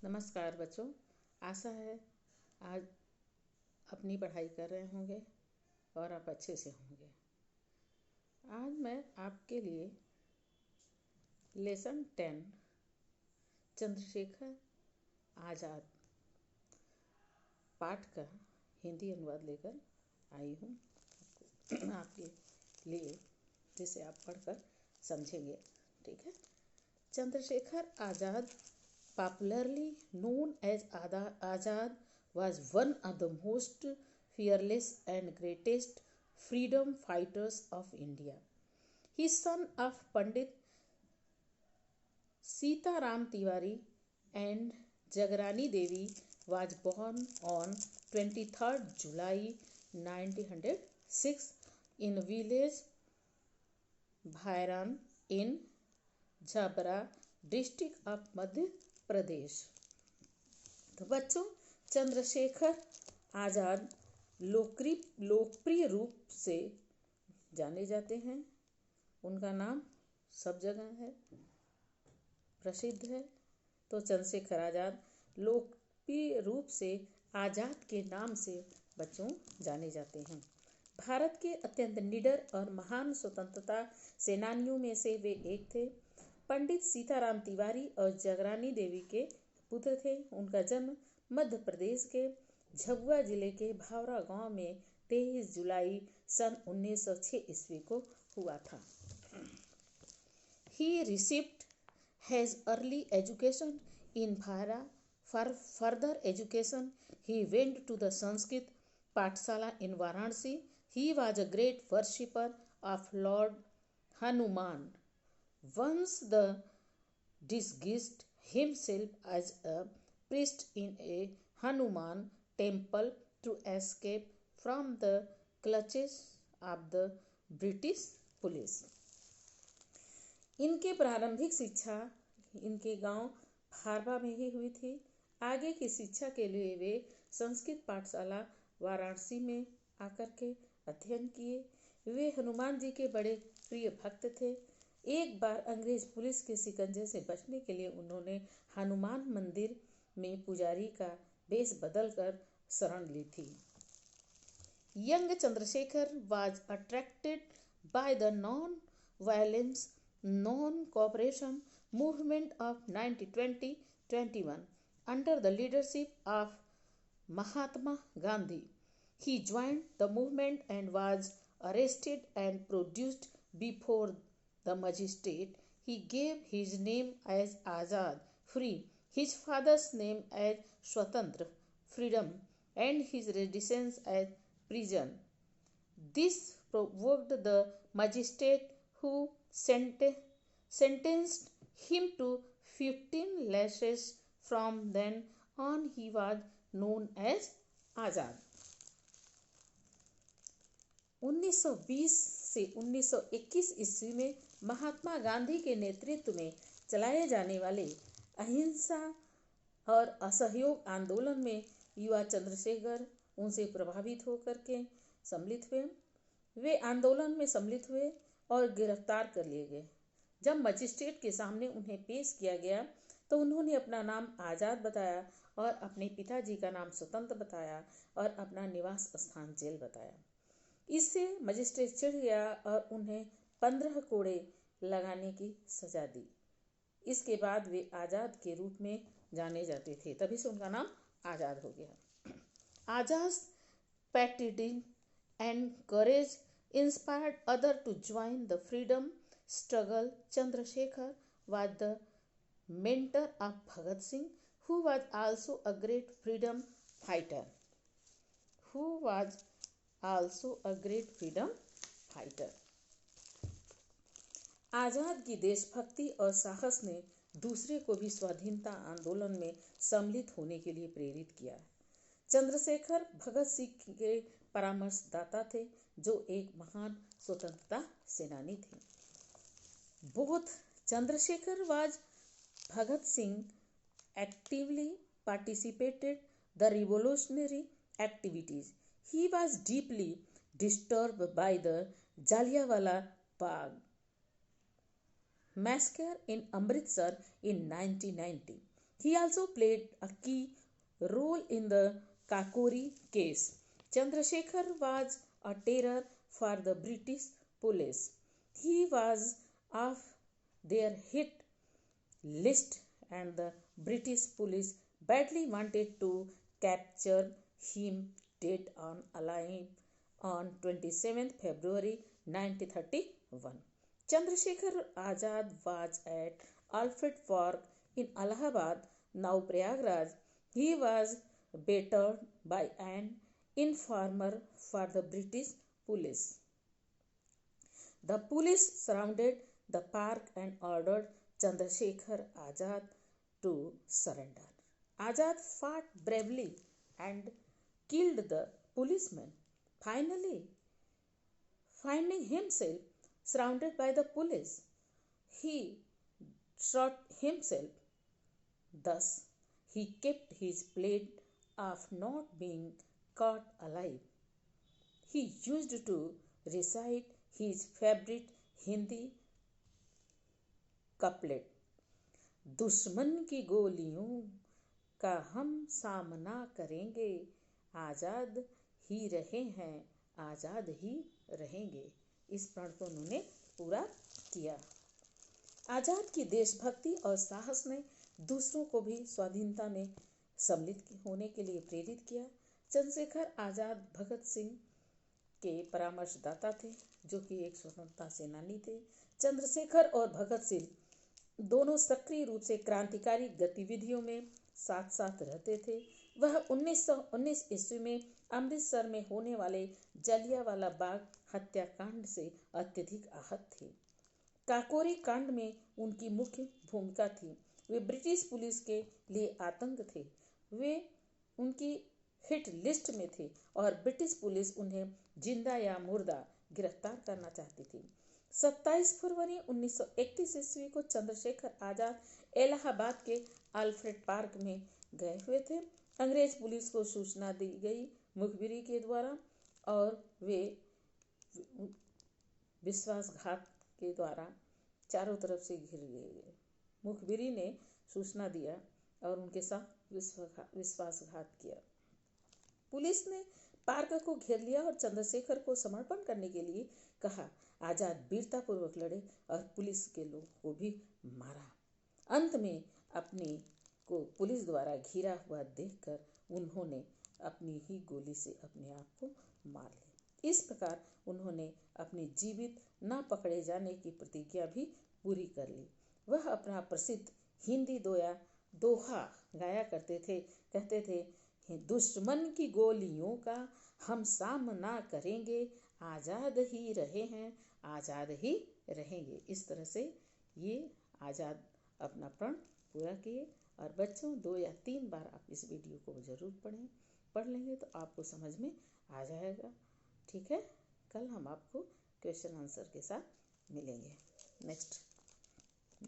नमस्कार बच्चों। आशा है आज अपनी पढ़ाई कर रहे होंगे और आप अच्छे से होंगे। आज मैं आपके लिए लेसन 10 चंद्रशेखर आज़ाद पाठ का हिंदी अनुवाद लेकर आई हूँ आपके लिए, जिसे आप पढ़कर समझेंगे। ठीक है। Chandrashekhar Azad, popularly known as Azad, was one of the most fearless and greatest freedom fighters of India. His son of Pandit Sitaram Tiwari and Jagrani Devi was born on 23rd July 1906 in village Bhairan in Jhabra district of Madhya Pradesh. तो बच्चों, चंद्रशेखर आज़ाद लोकप्रिय रूप से जाने जाते हैं। उनका नाम सब जगह है, प्रसिद्ध है। तो चंद्रशेखर आज़ाद लोकप्रिय रूप से आज़ाद के नाम से बच्चों जाने जाते हैं। भारत के अत्यंत निडर और महान स्वतंत्रता सेनानियों में से वे एक थे। पंडित सीताराम तिवारी और जगरानी देवी के पुत्र थे। उनका जन्म मध्य प्रदेश के झबुआ जिले के भावरा गांव में 23 जुलाई सन 1906 ईस्वी को हुआ था। He received his early education in Bhara. For further education, he went to the Sanskrit Pathshala in Varanasi. He was a great worshipper of Lord Hanuman. Once the disguised himself as a priest in a Hanuman temple to escape from the clutches of the British police. इनके प्रारंभिक शिक्षा इनके गांव फारवा में ही हुई थी। आगे की शिक्षा के लिए वे संस्कृत पाठशाला वाराणसी में आकर के अध्ययन किए। वे हनुमान जी के बड़े प्रिय भक्त थे। एक बार अंग्रेज पुलिस के शिकंजे से बचने के लिए उन्होंने हनुमान मंदिर में पुजारी का वेश बदलकर शरण ली थी। Young Chandrashekhar was attracted by the non-violence, non-cooperation movement of 1920-21 under the leadership of Mahatma Gandhi. He joined the movement and was arrested and produced before the magistrate. He gave his name as Azad, free, his father's name as Swatantra, freedom, and his residence as prison. This provoked the magistrate, who sentenced him to 15 lashes. From then on, he was known as Azad. 1920 से 1921 ईस्वी में महात्मा गांधी के नेतृत्व में चलाए जाने वाले अहिंसा और असहयोग आंदोलन में युवा चंद्रशेखर उनसे प्रभावित होकर के सम्मिलित हुए। वे आंदोलन में सम्मिलित हुए और गिरफ्तार कर लिए गए। जब मजिस्ट्रेट के सामने उन्हें पेश किया गया तो उन्होंने अपना नाम आज़ाद बताया और अपने पिताजी का नाम स्वतंत्र बताया और अपना निवास स्थान जेल बताया। इससे मजिस्ट्रेट चिढ़ गया और उन्हें 15 कोड़े लगाने की सजा दी। इसके बाद वे आज़ाद के रूप में जाने जाते थे, तभी से उनका नाम आज़ाद हो गया। Azad patriotism and courage inspired other to join the freedom struggle. Chandrashekhar was the mentor of Bhagat Singh, who was also a great freedom fighter. आज़ाद की देशभक्ति और साहस ने दूसरे को भी स्वाधीनता आंदोलन में सम्मिलित होने के लिए प्रेरित किया। चंद्रशेखर भगत सिंह के परामर्शदाता थे, जो एक महान स्वतंत्रता सेनानी थे। Both Chandrasekhar was Bhagat Singh actively participated the revolutionary activities. He was deeply disturbed by the Jallianwala Bagh massacre in Amritsar in 1990. He also played a key role in the Kakori case. Chandrasekhar was a terror for the British police. He was off their hit list, and the British police badly wanted to capture him dead or alive on 27th February 1931. Chandrasekhar Azad was at Alfred Park in Allahabad, now Prayagraj. He was battered by an informer for the British police. The police surrounded the park and ordered Chandrasekhar Azad to surrender. Azad fought bravely and killed the policeman. Finally, finding himself surrounded by the police, he shot himself. Thus, he kept his pledge of not being caught alive. He used to recite his favorite Hindi couplet, दुश्मन की गोलियों का हम सामना करेंगे, आज़ाद ही रहे हैं, आज़ाद ही रहेंगे। इस प्रण को उन्होंने पूरा किया। आज़ाद की देशभक्ति और साहस ने दूसरों को भी स्वाधीनता में सम्मिलित होने के लिए प्रेरित किया। चंद्रशेखर आज़ाद भगत सिंह के परामर्शदाता थे, जो कि एक स्वतंत्रता सेनानी थे। चंद्रशेखर और भगत सिंह दोनों सक्रिय रूप से क्रांतिकारी गतिविधियों में साथ साथ रहते थे। वह 1919 ईस्वी में अमृतसर में होने वाले जलियांवाला बाग हत्याकांड से अत्यधिक आहत थे। काकोरी कांड में उनकी मुख्य भूमिका थी। वे ब्रिटिश पुलिस के लिए आतंक थे। वे उनकी हिट लिस्ट में थे और ब्रिटिश पुलिस उन्हें जिंदा या मुर्दा गिरफ्तार करना चाहती थी। 27 फरवरी 1931 ईस्वी को चंद्रशेखर आज़ाद इलाहाबाद के अल्फ्रेड पार्क में गए हुए थे। अंग्रेज पुलिस को सूचना दी गई मुखबिरी के द्वारा और वे विश्वासघात के द्वारा चारों तरफ से घिर गए। मुखबिरी ने सूचना दिया और उनके साथ विश्वासघात किया। पुलिस ने पार्क को घेर लिया और चंद्रशेखर को समर्पण करने के लिए कहा। आज़ाद वीरतापूर्वक लड़े और पुलिस के लोगों को भी मारा। अंत में अपने को पुलिस द्वारा घिरा हुआ देखकर उन्होंने अपनी ही गोली से अपने आप को मार लिया। इस प्रकार उन्होंने अपनी जीवित न पकड़े जाने की प्रतिज्ञा भी पूरी कर ली। वह अपना प्रसिद्ध हिंदी दोहा गाया करते थे। कहते थे, दुश्मन की गोलियों का हम सामना करेंगे, आज़ाद ही रहे हैं, आज़ाद ही रहेंगे। इस तरह से ये आज़ाद अपना प्रण पूरा किए। और बच्चों 2 या 3 बार आप इस वीडियो को ज़रूर पढ़ लेंगे तो आपको समझ में आ जाएगा। ठीक है, कल हम आपको क्वेश्चन आंसर के साथ मिलेंगे। नेक्स्ट